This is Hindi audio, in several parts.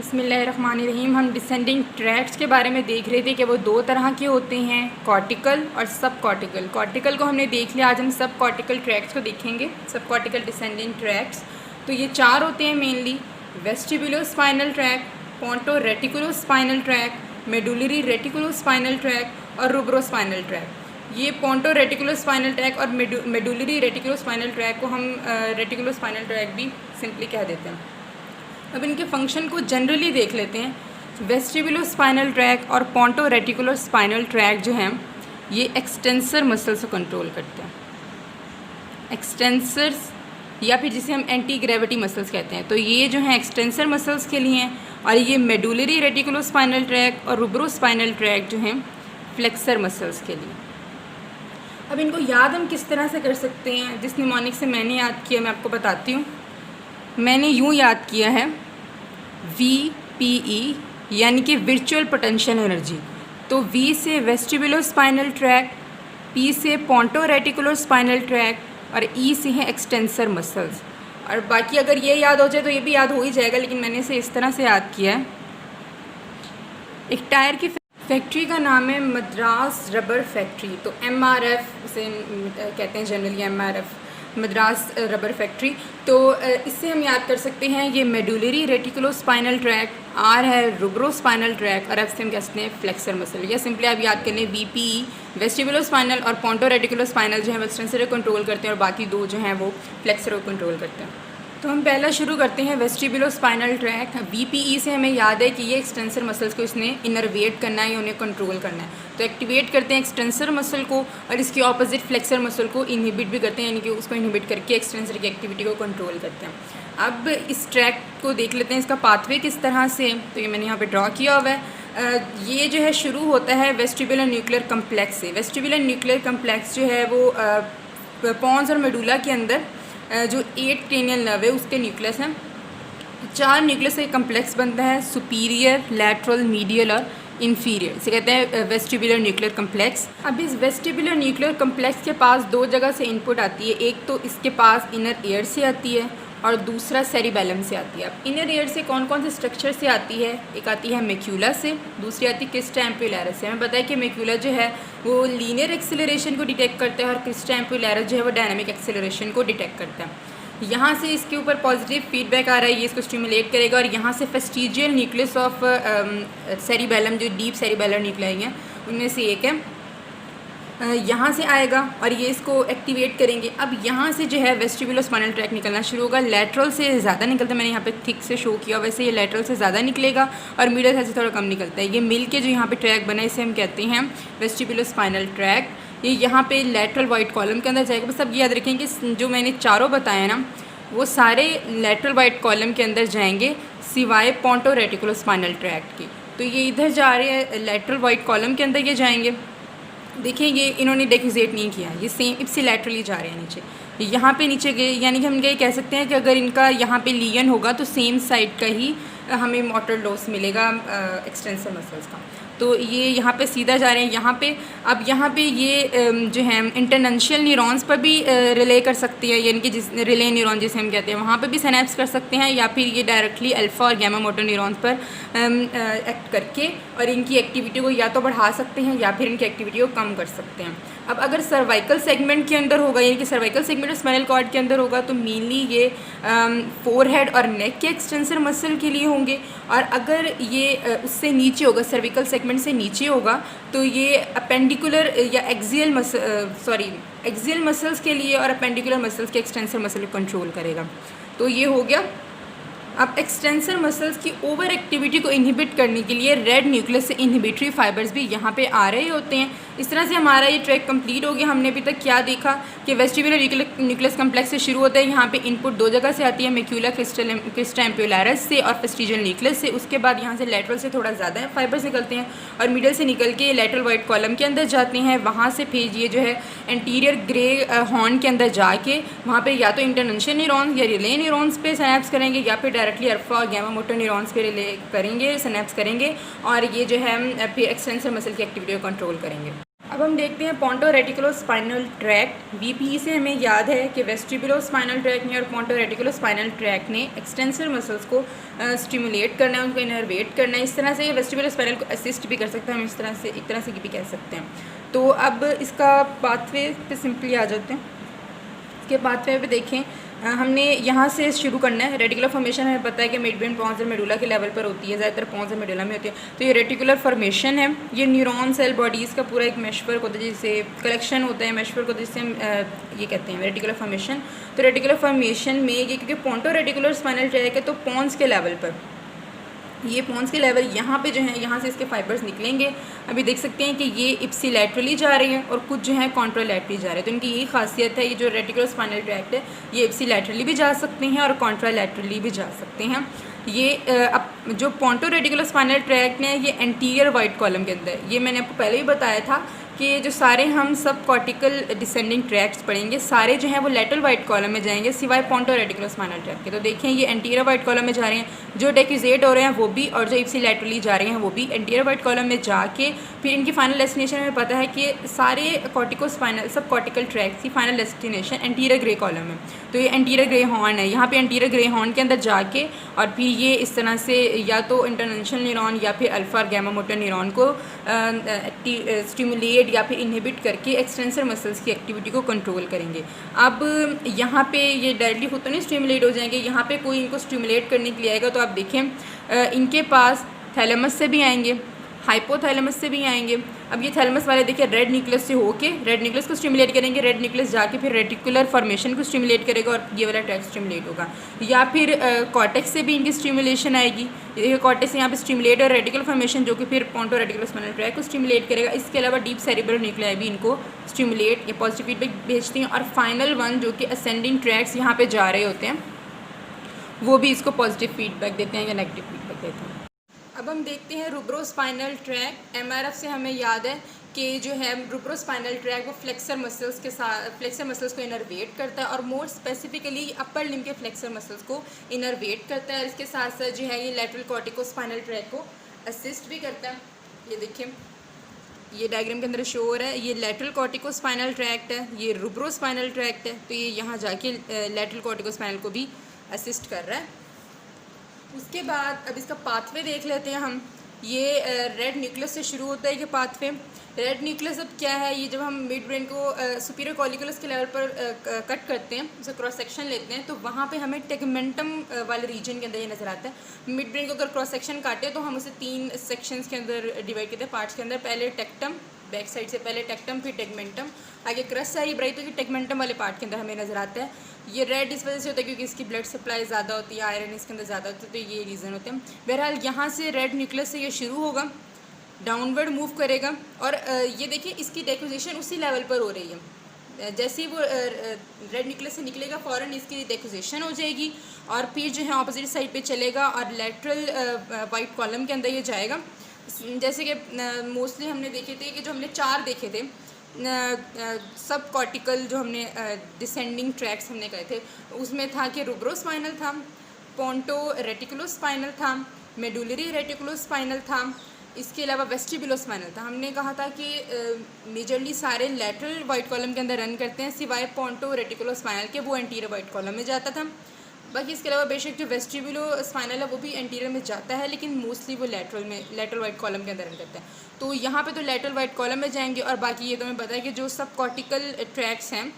बिस्मिल्लाहिर्रहमानिर्रहीम। हम डिसेंडिंग ट्रैक्ट्स के बारे में देख रहे थे कि वो दो तरह के होते हैं, कॉर्टिकल और सब कॉर्टिकल। कॉर्टिकल को हमने देख लिया, आज हम सब कॉर्टिकल ट्रैक्ट्स को देखेंगे, सब कॉर्टिकल डिसेंडिंग ट्रैक्ट्स। तो ये चार होते हैं mainly: vestibulospinal tract, pontoreticulospinal tract, medullary reticulospinal tract और रूब्रोस्पाइनल ट्रैक्ट। ये पोंटोरेटिकुलोस्पाइनल ट्रैक्ट और मेडुलरी रेटिकुलोस्पाइनल ट्रैक्ट को हम रेटिकुलोस्पाइनल ट्रैक्ट भी सिंपली कह देते हैं। अब इनके फंक्शन को जनरली देख लेते हैं। वेस्टिबुलोस्पाइनल ट्रैक्ट और पोंटोरेटिकुलोस्पाइनल ट्रैक्ट जो हैं ये एक्सटेंसर मसल्स को कंट्रोल करते हैं। एक्सटेंसर्स या फिर जिसे हम एंटी ग्रेविटी मसल्स कहते हैं, तो ये जो हैं एक्सटेंसर मसल्स के लिए हैं, और ये मेडुलरी रेटिकुलोस्पाइनल ट्रैक्ट और रूब्रोस्पाइनल ट्रैक्ट जो हैं फ्लेक्सर मसल्स के लिए। अब इनको याद हम किस तरह से कर सकते हैं? जिस निमोनिक से मैंने याद किया मैं आपको बताती हूँ। मैंने यूँ याद किया है VPE यानी कि वर्चुअल पोटेंशियल एनर्जी। तो V से वेस्टिबुलोस्पाइनल ट्रैक्ट, P से पोंटोरेटिकुलोस्पाइनल ट्रैक्ट और E से हैं एक्सटेंसर मसल्स। और बाकी अगर ये याद हो जाए तो ये भी याद हो ही जाएगा, लेकिन मैंने इसे इस तरह से याद किया है। एक टायर की फैक्ट्री का नाम है मद्रास रबर फैक्ट्री, तो MRF उसे कहते हैं generally, MRF Madras rubber factory. तो इससे हम याद कर सकते हैं ये मेडुलरी रेटिकुलोस्पाइनल ट्रैक्ट, R है रूब्रोस्पाइनल ट्रैक्ट और F से हम कहते हैं फ्लेक्सर मसल। या सिंपली आप याद कर लें VPE वेस्टिबुलोस्पाइनल और पोंटोरेटिकुलोस्पाइनल जो है वो एक्सटेंसर को कंट्रोल करते हैं और बाकी दो जो हैं वो फ्लेक्सर को कंट्रोल करते हैं। तो हम पहला शुरू करते हैं वेस्टिबुलोस्पाइनल ट्रैक्ट। VPE से हमें याद है कि ये एक्सटेंसर मसल्स को इसने इनर्वेट करना है या उन्हें कंट्रोल करना है, तो एक्टिवेट करते हैं एक्सटेंसर मसल को और इसकी ऑपोजिट फ्लेक्सर मसल को इनहिबिट भी करते हैं, यानी कि उसको इनहिबिट करके एक्सटेंसर की एक्टिविटी को कंट्रोल करते हैं। अब इस ट्रैक्ट को देख लेते हैं, इसका पाथवे किस तरह से। तो ये मैंने यहाँ पर ड्रॉ किया हुआ है। ये जो है शुरू होता है वेस्टिबुलर न्यूक्लियर कम्प्लेक्स से। वेस्टिबुलर न्यूक्लियर कम्प्लेक्स जो है वो पॉन्स और मेडुला के अंदर जो 8 क्रेनियल नर्व है उसके न्यूक्लियस हैं। 4 न्यूक्लियस का कम्प्लेक्स बनता है, सुपीरियर, लैटरल, मीडियल और इन्फीरियर। इसे कहते हैं वेस्टिबुलर न्यूक्लियर कम्प्लेक्स। अब इस वेस्टिबुलर न्यूक्लियर कम्प्लेक्स के पास दो जगह से इनपुट आती है। एक तो इसके पास इनर एयर से आती है और दूसरा सेरिबेलम से आती है। अब इनर एयर से कौन कौन से स्ट्रक्चर से आती है? एक आती है मेक्यूला से, दूसरी आती है क्रिस्टा एम्पुलैरिस से। हमें पता है कि मेक्यूला जो है वो लीनियर एक्सेलरेशन को डिटेक्ट करता है और क्रिस्टा एम्पुलैरिस जो है वो डायनामिक एक्सेलरेशन को डिटेक्ट करता है। यहाँ से इसके ऊपर पॉजिटिव फीडबैक आ रहा है, ये इसको स्टिमुलेट करेगा और यहाँ से फेस्टिजियल न्यूक्लियस ऑफ सेरिबेलम, जो डीप सेरिबेलर न्यूक्लियाई हैं उनमें से एक है, यहाँ से आएगा और ये इसको एक्टिवेट करेंगे। अब यहाँ से जो है वेस्टिबुलोस्पाइनल ट्रैक्ट निकलना शुरू होगा। लैटरल से ज़्यादा निकलता है, मैंने यहाँ पे थिक से शो किया, वैसे ये लैटरल से ज़्यादा निकलेगा और मिडल साइड से थोड़ा कम निकलता है। ये मिल के जो यहाँ पे ट्रैक बना है इसे हम कहते हैं वेस्टिबुलोस्पाइनल ट्रैक्ट। ये यहाँ पे लैटरल वाइट कॉलम के अंदर जाएगा। बस अब याद रखें कि जो मैंने चारों बताया ना वो सारे लैटरल वाइट कॉलम के अंदर जाएंगे सिवाय पोंटोरेटिकुलोस्पाइनल ट्रैक्ट की। तो ये इधर जा रहे हैं लैटरल वाइट कॉलम के अंदर, ये जाएंगे। देखिए ये इन्होंने डेक्यूजेट नहीं किया, ये सेम इससे लैटरली जा रहे हैं नीचे, यहाँ पे नीचे गए, यानी कि हम ये कह सकते हैं कि अगर इनका यहाँ पे लियन होगा तो सेम साइड का ही हमें मोटर लॉस मिलेगा एक्सटेंसर मसल्स का। तो ये यहाँ पे सीधा जा रहे हैं यहाँ पे। अब यहाँ पे ये जो है इंटरनेंशियल न्यूरॉन्स पर भी रिले कर सकती है, यानी कि जिस रिले न्यूरॉन जिसे हम कहते हैं वहाँ पे भी सिनैप्स कर सकते हैं, या फिर ये डायरेक्टली अल्फ़ा और गैमा मोटर न्यूरॉन्स पर एक्ट करके और इनकी एक्टिविटी को या तो बढ़ा सकते हैं या फिर इनकी एक्टिविटी को कम कर सकते हैं। अब अगर सर्वाइकल सेगमेंट के अंदर होगा, यानी कि सर्वाइकल सेगमेंट और स्पाइनल कॉर्ड के अंदर होगा, तो मेनली ये फोरहेड और नेक के एक्सटेंसर मसल के लिए होंगे। और अगर ये उससे नीचे होगा, सर्विकल सेगमेंट से नीचे होगा, तो ये अपेंडिकुलर या एक्सियल मसल्स के लिए और अपेंडिकुलर मसल्स के एक्सटेंसर मसल को कंट्रोल करेगा। तो ये हो गया। अब एक्सटेंसर मसल्स की ओवर एक्टिविटी को इनहिबिट करने के लिए रेड न्यूक्लियस से इनहिबिटरी फाइबर्स भी यहाँ पे आ रहे होते हैं। इस तरह से हमारा ये ट्रैक कंप्लीट हो गया। हमने अभी तक क्या देखा कि वेस्टिबुलर न्यूक्लियस कम्प्लेक्स से शुरू होता है, यहाँ पे इनपुट दो जगह से आती है, मेक्यूला क्रिस्टा एम्पुलैरिस से और फेस्टिजियल न्यूक्लियस से। उसके बाद यहाँ से लैटरल से थोड़ा ज़्यादा फाइबर्स निकलते हैं और मिडल से निकल के लैटरल वाइट कॉलम के अंदर जाते हैं। वहाँ से फिर ये जो है एंटीरियर ग्रे हॉर्न के अंदर जाके वहाँ पर या तो इंटरनेंशियल न्यूरॉन्स या रिले न्यूरॉन्स पे सिनैप्स करेंगे या फिर डायरेक्टली अल्फा और गैमा मोटर न्यूरॉन्स पे रिले करेंगे, सिनैप्स करेंगे और ये जो है फिर एक्सटेंसर मसल की एक्टिविटी को कंट्रोल करेंगे। अब हम देखते हैं पोंटोरेटिकुलोस्पाइनल ट्रैक्ट। बीपीई से हमें याद है कि वेस्टिबुलोस्पाइनल ट्रैक्ट ने और पोंटोरेटिकुलोस्पाइनल ट्रैक्ट ने एक्सटेंसर मसल्स को स्टिमुलेट करना है, उनको इनर्वेट करना है। इस तरह से ये वेस्टिबुलोस्पाइनल को असिस्ट भी कर सकते हैं, हम इस तरह से एक तरह से भी कह सकते हैं। तो अब इसका पाथवे पे सिंपली आ जाते हैं। इसके पाथवे पे देखें, हमने यहाँ से शुरू करना है। रेटिकुलर फॉर्मेशन हमें पता है कि मिडब्रेन पॉन्स और मेडुला के लेवल पर होती है, ज़्यादातर पॉन्स और मेडुला में होती है। तो ये रेटिकुलर फॉर्मेशन है, ये न्यूरॉन सेल बॉडीज़ का पूरा एक मेशवर्क होता है, जिससे कलेक्शन होता है, मेशवर्क होता है, जिससे हम ये कहते हैं रेटिकुलर फॉर्मेशन। तो रेटिकुलर फॉर्मेशन में ये क्योंकि पोंटोरेटिकुलर स्पाइनल ट्रैक है, तो पॉन्स के लेवल पर, ये पॉन्स के लेवल यहाँ पे जो है, यहाँ से इसके फाइबर्स निकलेंगे। अभी देख सकते हैं कि ये इप्सिलैटरली जा रही हैं और कुछ जो है कॉन्ट्रालैटरली जा रहे हैं। तो इनकी यही खासियत है, ये जो रेटिकुलर स्पाइनल ट्रैक्ट है ये इप्सिलैटरली भी जा सकते हैं और कॉन्ट्रालैटरली भी जा सकते हैं। ये अब जो पोंटोरेटिकुलर स्पाइनल ट्रैक्ट है ये एंटीरियर वाइट कॉलम के अंदर, ये मैंने आपको पहले भी बताया था कि जो सारे हम सब कॉर्टिकल डिसेंडिंग ट्रैक्ट्स पढ़ेंगे सारे जो हैं वो लेटरल वाइट कॉलम में जाएंगे सिवाय पोंटोरेटिकुलर स्पाइनल ट्रैक्ट के। तो देखें ये एंटीरियर वाइट कॉलम में जा रहे हैं, जो डेक्यूजेट हो रहे हैं वो भी, और जो इप्सिलैटरली जा रहे हैं वो भी एंटीरियर वाइट कॉलम में जाके फिर इनकी फाइनल डेस्टिनेशन में पता है कि सारे कॉर्टिकोस्पाइनल सब कॉर्टिकल ट्रैक्ट्स की final destination anterior grey column है। तो ये एंटीरियर ग्रे हॉर्न है, यहाँ पे एंटीरियर ग्रे हॉर्न के अंदर जाके और फिर ये इस तरह से या तो इंटरनेशनल न्यूरॉन या फिर अल्फा और गैमा मोटर न्यूरॉन को स्टिमुलेट या फिर इनहिबिट करके एक्सटेंसर मसल्स की एक्टिविटी को कंट्रोल करेंगे। अब यहाँ पे ये डायरेक्टली खुद तो नहीं स्टिमुलेट हो जाएंगे, यहाँ पे कोई इनको स्टिमुलेट करने के लिए आएगा। तो आप देखें इनके पास थैलेमस से भी आएंगे, हाइपोथैलेमस से भी आएंगे। अब ये थैलेमस वाले देखिए रेड न्यूक्लियस से होके रेड न्यूक्लियस को स्टिमुलेट करेंगे, रेड न्यूक्लियस जाके फिर रेटिकुलर फॉर्मेशन को स्टिमुलेट करेगा और ये वाला ट्रैक स्टिमुलेट होगा। या फिर कॉर्टेक्स से भी इनकी स्टिमुलेशन आएगी, ये कॉर्टेक्स यहाँ पे स्टिमुलेट और रेटिकुलर फॉर्मेशन जो कि फिर पोंटोरेटिकुलर स्पाइनल ट्रैक को स्टिमुलेट करेगा। इसके अलावा डीप सेरिब्रल न्यूक्लियाई भी इनको स्टिमुलेट या पॉजिटिव फीडबैक भेजती हैं। और फाइनल वन जो कि असेंडिंग ट्रैक्स यहाँ पे जा रहे होते हैं वो भी इसको पॉजिटिव फीडबैक देते हैं या नेगेटिव फीडबैक देते हैं। अब हम देखते हैं रूब्रोस्पाइनल ट्रैक। एमआरएफ से हमें याद है कि जो है रूब्रोस्पाइनल ट्रैक वो फ्लेक्सर मसल्स के साथ फ्लेक्सर मसल्स को इनर्वेट करता है और मोर स्पेसिफिकली अपर लिम्ब के फ्लेक्सर मसल्स को इनर्वेट करता है। और इसके साथ साथ जो है ये लैटरल कॉर्टिकोस्पाइनल ट्रैक को असिस्ट भी करता है। ये देखिए ये डायग्राम के अंदर शो हो रहा है, ये लैटरल कॉर्टिकोस्पाइनल ट्रैक्ट है, ये रूब्रोस्पाइनल ट्रैक्ट है। तो ये यहाँ जाके लैटरल कॉर्टिकोस्पाइनल को भी असिस्ट कर रहा है। उसके बाद अब इसका पाथवे देख लेते हैं हम। ये रेड न्यूक्लियस से शुरू होता है कि पाथवे। रेड न्यूक्लियस अब क्या है, ये जब हम मिड ब्रेन को सुपीरियर कॉलिकुलस के लेवल पर कट करते हैं, उसे क्रॉस सेक्शन लेते हैं, तो वहाँ पे हमें टेगमेंटम वाले रीजन के अंदर ये नज़र आता है। मिड ब्रेन को अगर क्रॉस सेक्शन काटे तो हम उसे 3 सेक्शंस के अंदर डिवाइड करते हैं, पार्ट्स के अंदर। पहले टेक्टम, बैक साइड से पहले टेक्टम फिर टेगमेंटम, आगे क्रस सेरिब्रल, तो ये टेगमेंटम वाले पार्ट के अंदर हमें नज़र आता है। ये रेड इस वजह से होता है क्योंकि इसकी ब्लड सप्लाई ज़्यादा होती है, आयरन इसके अंदर ज़्यादा होता है, तो ये रीज़न होते हैं। बहरहाल यहाँ से रेड न्यूक्लियस से ये शुरू होगा, डाउनवर्ड मूव करेगा और ये देखिए इसकी डेकोजेशन उसी लेवल पर हो रही है। जैसे ही वो रेड न्यूक्लियस से निकलेगा फ़ौरन इसकी डेकोजेशन हो जाएगी और फिर जो है ऑपोजिट साइड पे चलेगा और लेटरल वाइट कॉलम के अंदर ये जाएगा। जैसे कि मोस्टली हमने देखे थे कि जो हमने 4 देखे थे सब कॉर्टिकल, जो हमने डिसेंडिंग ट्रैक्स हमने कहे थे, उसमें था कि रूब्रोस्पाइनल था, पोंटोरेटिकुलोस्पाइनल था, मेडुलरी रेटिकुलोस्पाइनल था, इसके अलावा वेस्टिबुलोस्पाइनल था। हमने कहा था कि मेजरली सारे लेटरल वाइट कॉलम के अंदर रन करते हैं सिवाय पोंटोरेटिकुलोस्पाइनल के, वो एंटीरियर वाइट कॉलम में जाता था। बाकी इसके अलावा बेशक जो वेस्टिबुलोस्पाइनल है वो भी एंटीरियर में जाता है, लेकिन मोस्टली वो लेटरल वाइट कॉलम के अंदर रन करता है। तो यहाँ पे तो लेटरल वाइट कॉलम में जाएंगे। और बाकी ये तो हमें पता है कि जो सब कॉर्टिकल ट्रैक्स हैं,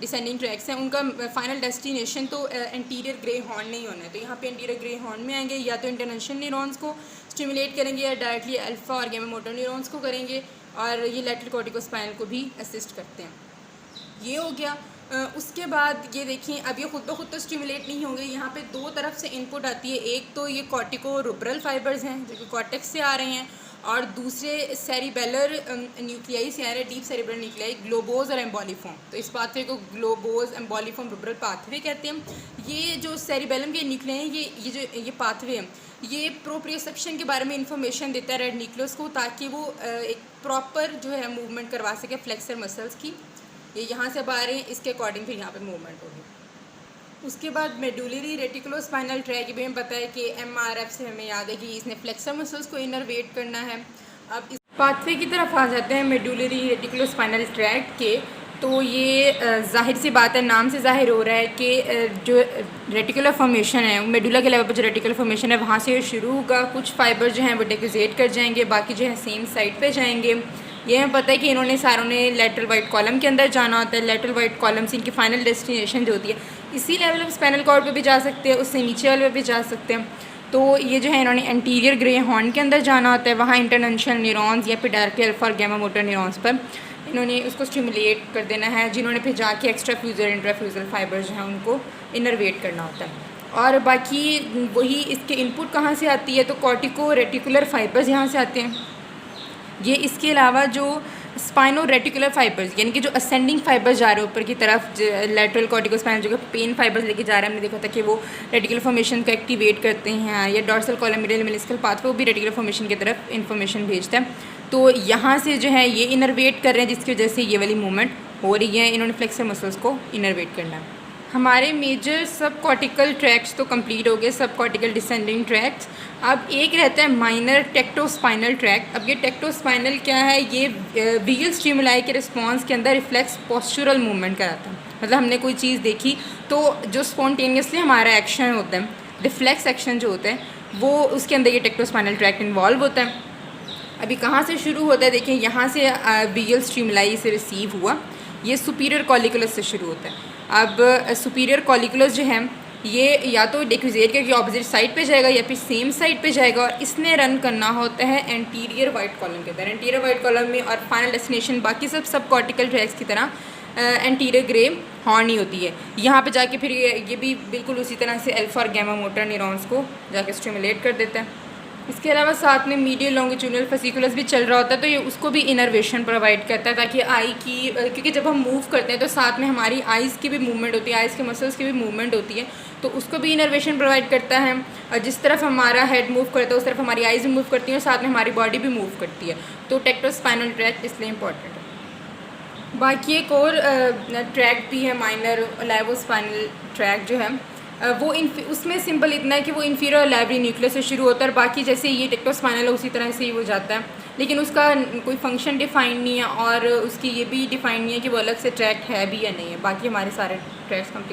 डिसेंडिंग ट्रैक्स हैं, उनका फाइनल डेस्टिनेशन तो एंटीरियर ग्रे हॉर्न नहीं होना है। तो यहाँ पे एंटीरियर ग्रे हॉर्न में आएंगे, या तो इंटरनेशनल न्यूरॉन्स को स्टिमुलेट करेंगे या डायरेक्टली अल्फा और गैमा मोटर न्यूरॉन्स को करेंगे, और ये लेटरल कॉर्टिकोस्पाइनल को भी असिस्ट करते हैं। ये हो गया। उसके बाद ये देखिए अब ये खुद ब खुद तो स्टिमुलेट नहीं होंगे, यहाँ पे 2 तरफ से इनपुट आती है। एक तो ये कॉर्टिकोरूब्रल फाइबर्स हैं जो कि कॉर्टेक्स से आ रहे हैं, और दूसरे सेरिबेलर न्यूक्लियाई से आ रहे हैं, डीप सेरिब्रल न्यूक्लियाई, ग्लोबोज और एम्बोलिफॉर्म। तो इस पाथवे को ग्लोबोज एम्बोलिफॉर्म रूब्रल पाथवे कहते हैं। ये जो सेरिबेलम के न्यूक्लियाई ये पाथवे है, ये प्रोप्रियोसेप्शन के बारे में इंफॉर्मेशन देता है रेड न्यूक्लियस को, ताकि वो एक प्रॉपर जो है मूवमेंट करवा सके फ्लेक्सर मसल्स की। ये यहाँ से बाहर हैं, इसके अकॉर्डिंग फिर यहाँ पे मूवमेंट होगी। उसके बाद मेडुलरी रेटिकुलोस्पाइनल ट्रैक भी हमें पता है कि एमआरएफ से हमें याद है कि इसने फ्लेक्सर मसल्स को इनर्वेट करना है। अब इस पाथवे की तरफ आ जाते हैं मेडुलरी रेटिकुलोस्पाइनल ट्रैक्ट के। तो ये ज़ाहिर सी बात है, नाम से ज़ाहिर हो रहा है कि जो रेटिकुलर फॉर्मेशन है, मेडुला के लेवल पर जो रेटिकुलर फॉर्मेशन है वहाँ से शुरू होगा। कुछ फाइबर जो हैं वो डिक्यूजेट कर जाएंगे, बाकी जो है सेम साइड पे जाएंगे। ये हमें पता है कि इन्होंने सारों ने लेटरल वाइट कॉलम के अंदर जाना होता है। लेटरल वाइट कॉलम से इनकी फाइनल डेस्टिनेशन जो होती है इसी लेवल ऑफ स्पाइनल कॉर्ड पे भी जा सकते हैं, उससे नीचे वाले पे भी जा सकते हैं। तो ये जो है इन्होंने एंटीरियर ग्रे हॉर्न के अंदर जाना होता है, वहाँ इंटरनेशनल न्यूरॉन्स या फिर डायरेक्टली अल्फा और गैमा मोटर न्यूरॉन्स पर इन्होंने उसको स्टिमुलेट कर देना है, जिन्होंने फिर जाके एक्स्ट्रा फ्यूजल इंट्राफ्यूजल फाइबर जो है उनको इनरवेट करना होता है। और बाकी वही इसके इनपुट कहाँ से आती है, तो कॉर्टिको रेटिकुलर फाइबर्स यहाँ से आते हैं। ये इसके अलावा जो स्पाइनो रेटिकुलर फाइबर्स यानी कि जो असेंडिंग फाइबर्स जा रहे हैं ऊपर की तरफ, लेटरल कॉर्टिकोस्पाइनल जो पेन फाइबर्स लेके जा रहे हैं, हमने देखा था कि वो रेटिकुलर फॉर्मेशन को एक्टिवेट करते हैं, या dorsal column medial meniscal pathway वो भी रेटिकुलर फॉर्मेशन की तरफ इन्फॉर्मेशन भेजता है। तो यहाँ से जो है ये इनरवेट कर रहे हैं, जिसकी वजह से ये वाली मूवमेंट हो रही है। इन्होंने फ्लेक्सर मसल्स को इनरवेट करना है। हमारे मेजर सब कॉर्टिकल ट्रैक्ट्स तो कंप्लीट हो गए, सब कॉर्टिकल डिसेंडिंग ट्रैक्ट्स। अब एक रहता है माइनर टेक्टोस्पाइनल ट्रैक्ट। अब ये टेक्टोस्पाइनल क्या है, ये विजुअल स्टिमुलाई के रिस्पॉन्स के अंदर रिफ्लेक्स पोस्चुरल मूवमेंट कराता है। मतलब हमने कोई चीज़ देखी तो जो स्पॉन्टेनियसली हमारा एक्शन होता है, रिफ्लेक्स एक्शन जो होता है, वो उसके अंदर ये टेक्टोस्पाइनल ट्रैक्ट इन्वॉल्व होता है। अभी कहाँ से शुरू होता है, देखिए यहाँ से विजुअल स्टिमुलाई से रिसीव हुआ, ये सुपीरियर कॉलिकुलस से शुरू होता है। अब सुपीरियर कॉलिकुलस जो है ये या तो डिक्यूजेट के ऑपोजिट साइड पे जाएगा या फिर सेम साइड पे जाएगा, और इसने रन करना होता है एंटीरियर वाइट कॉलम के अंदर। एंटीरियर वाइट कॉलम में और फाइनल डेस्टिनेशन बाकी सब कॉर्टिकल ट्रैक्ट्स की तरह एंटीरियर ग्रे हॉर्न ही होती है। यहाँ पे जाके फिर ये भी बिल्कुल उसी तरह से अल्फा और गैमा मोटर न्यूरॉन्स को जाके स्टिमुलेट कर देता है। इसके अलावा साथ में मीडियल लॉन्गिट्यूडनल फेसिकुलस भी चल रहा होता है, तो ये उसको भी इनर्वेशन प्रोवाइड करता है, ताकि आई की, क्योंकि जब हम मूव करते हैं तो साथ में हमारी आइज़ की भी मूवमेंट होती है, आइज़ के मसल्स की भी मूवमेंट होती है, तो उसको भी इनर्वेशन प्रोवाइड करता है। और जिस तरफ हमारा हेड मूव करता है उस तरफ हमारी आइज़ भी मूव करती है और साथ में हमारी बॉडी भी मूव करती है। तो टेक्टोस्पाइनल ट्रैक्ट इसलिए इंपॉर्टेंट है। बाकी एक और ट्रैक्ट भी है माइनर लाइवोस्पाइनल ट्रैक्ट जो है, वो उसमें सिंपल इतना है कि वो इन्फीरियर लाइब्रेरी न्यूक्लियस से शुरू होता है, और बाकी जैसे ये टेक्टोस्पाइनल है उसी तरह से ही वो जाता है, लेकिन उसका कोई फंक्शन डिफाइन नहीं है और उसकी ये भी डिफाइन नहीं है कि वो अलग से ट्रैक्ट है भी या नहीं है। बाकी हमारे सारे ट्रैक्ट्स कंप्लीट